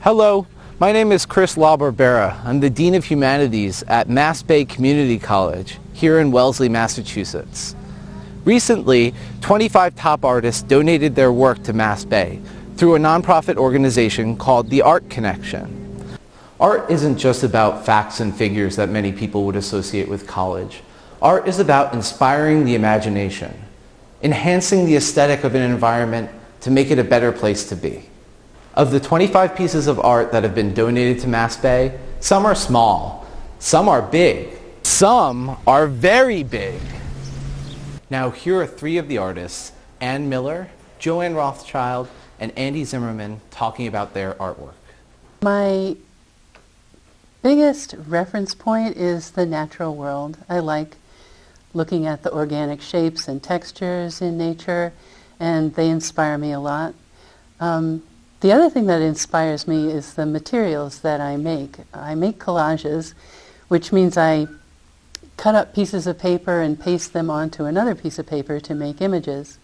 Hello, my name is Chris LaBarbera. I'm the Dean of Humanities at MassBay Community College here in Wellesley, Massachusetts. Recently, 25 top artists donated their work to MassBay through a nonprofit organization called The Art Connection. Art isn't just about facts and figures that many people would associate with college. Art is about inspiring the imagination, enhancing the aesthetic of an environment to make it a better place to be. Of the 25 pieces of art that have been donated to MassBay, some are small, some are big, some are very big. Now here are three of the artists, Ann Miller, Joanne Rothschild, and Andy Zimmerman, talking about their artwork. My biggest reference point is the natural world. I like looking at the organic shapes and textures in nature, and they inspire me a lot. The other thing that inspires me is the materials that I make. I make collages, which means I cut up pieces of paper and paste them onto another piece of paper to make images.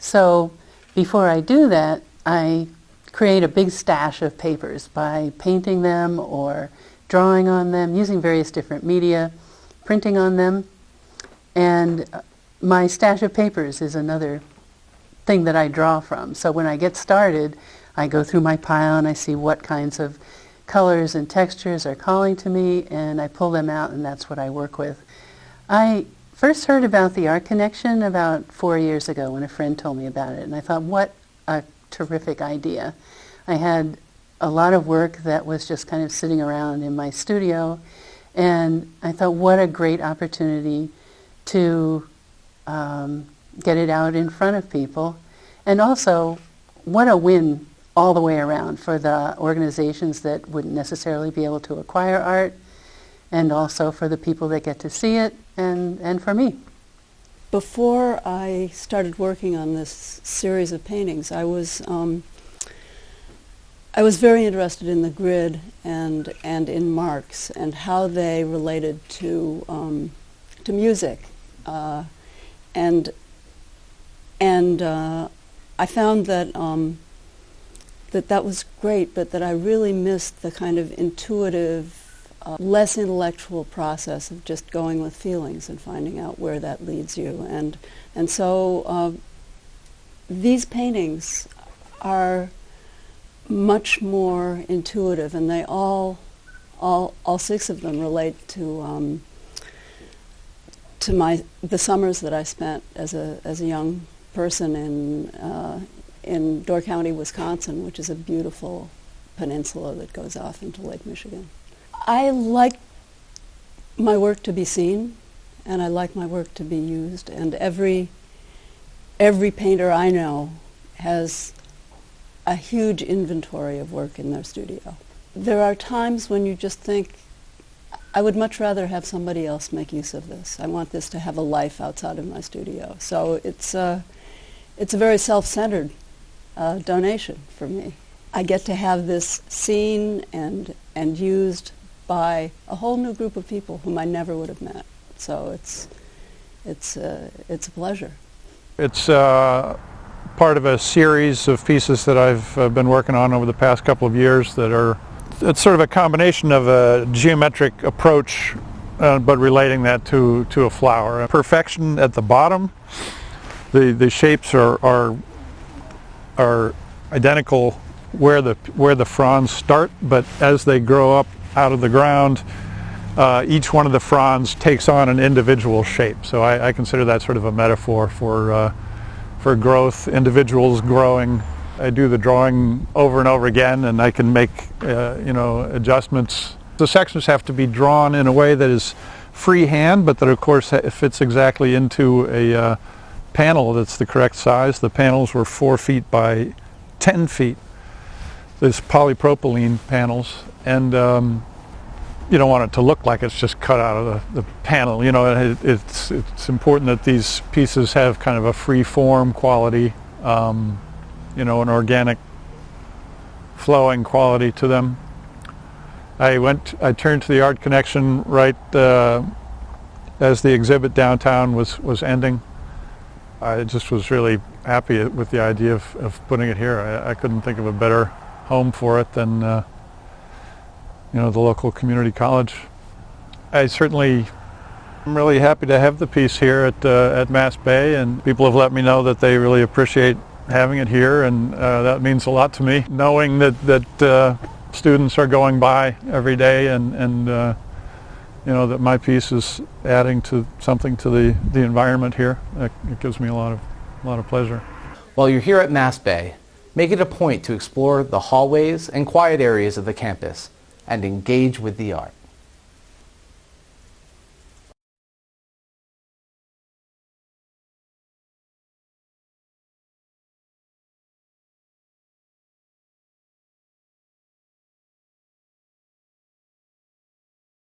So before I do that, I create a big stash of papers by painting them or drawing on them, using various different media, printing on them. And my stash of papers is another thing that I draw from. So when I get started, I go through my pile and I see what kinds of colors and textures are calling to me, and I pull them out, and that's what I work with. I first heard about the Art Connection about 4 years ago when a friend told me about it, and I thought, what a terrific idea. I had a lot of work that was just kind of sitting around in my studio, and I thought, what a great opportunity to get it out in front of people, and also what a win all the way around for the organizations that wouldn't necessarily be able to acquire art, and also for the people that get to see it, and for me. Before I started working on this series of paintings, I was very interested in the grid and in marks and how they related to music, and I found that that was great, but that I really missed the kind of intuitive, less intellectual process of just going with feelings and finding out where that leads you. And so these paintings are much more intuitive, and they all six of them relate to the summers that I spent as a young person in Door County, Wisconsin, which is a beautiful peninsula that goes off into Lake Michigan. I like my work to be seen, and I like my work to be used, and every painter I know has a huge inventory of work in their studio. There are times when you just think, I would much rather have somebody else make use of this. I want this to have a life outside of my studio. So it's a very self-centered donation for me. I get to have this seen and used by a whole new group of people whom I never would have met. So it's a pleasure. It's part of a series of pieces that I've been working on over the past couple of years it's sort of a combination of a geometric approach but relating that to a flower. Perfection at the bottom. The shapes are identical where the fronds start, but as they grow up out of the ground, each one of the fronds takes on an individual shape. So I consider that sort of a metaphor for growth, individuals growing. I do the drawing over and over again, and I can make adjustments. The sections have to be drawn in a way that is freehand, but that of course fits exactly into a panel that's the correct size. The panels were 4 feet by 10 feet. There's polypropylene panels, and you don't want it to look like it's just cut out of the panel. It's important that these pieces have kind of a free form quality, an organic flowing quality to them. I turned to the Art Connection right as the exhibit downtown was ending. I just was really happy with the idea of putting it here. I couldn't think of a better home for it than the local community college. I certainly am really happy to have the piece here at MassBay, and people have let me know that they really appreciate having it here, and that means a lot to me. Knowing that students are going by every day, and that my piece is adding to something to the environment here, it gives me a lot of pleasure. While you're here at MassBay, make it a point to explore the hallways and quiet areas of the campus and engage with the art.